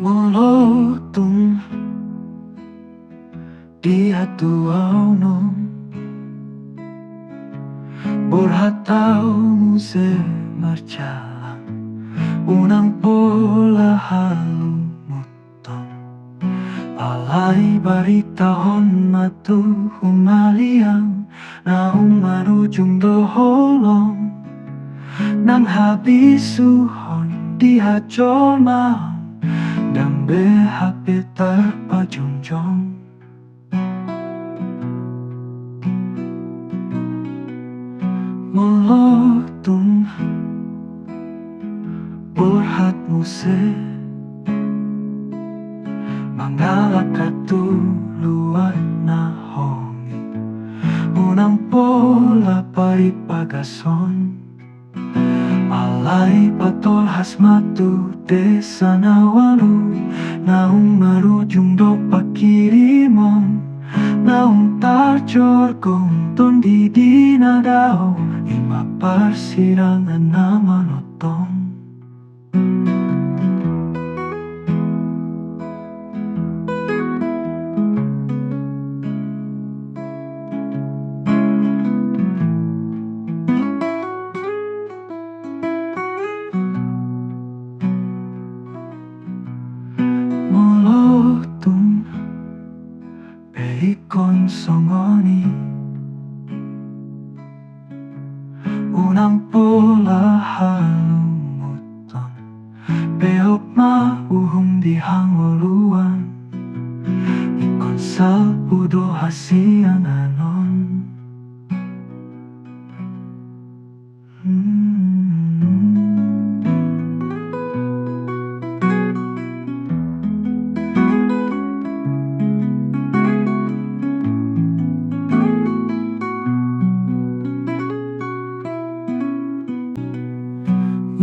Molotong di hatuaw nung Borhatau muse marjalang Unang pola halumuton Alay baritahon matu humaliang Naung marujung doholong Nang habisuhon di hajolmahon Dambe hape terpajunjong Molotong Borhat muse Mangalak katuluan na hongi Unang pola paripagason Alay patol hasmatu desa nawalu Naung marujung do pakirimon Naung tarjor kong di dinadaw Ima persirangan na manotong Molotong Peikon songoni Unang pola halumuton Peok mauhum di hangoluan Ikon salpudo hasian anon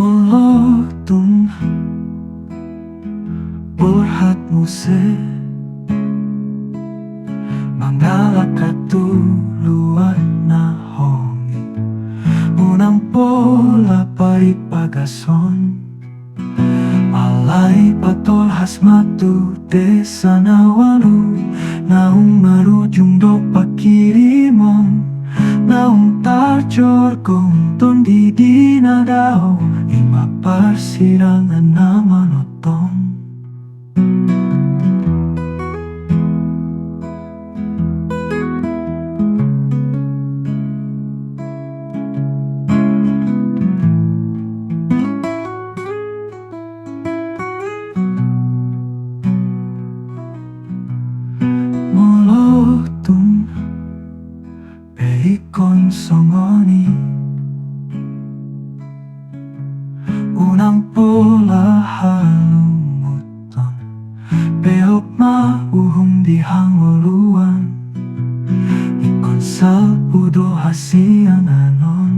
Molotong Borhat muse Mangalak katuluan na hongi Unang pola paripagason Alay patol hasmatu desa nawalu Naung marujung do pakirimon Naung tarjor kong di dinadaw Ima persirangan na manotong Molotong Peikon songoni Unang pola halumuton Peok mauhum di hangoluan Ikon salpudo hasian anon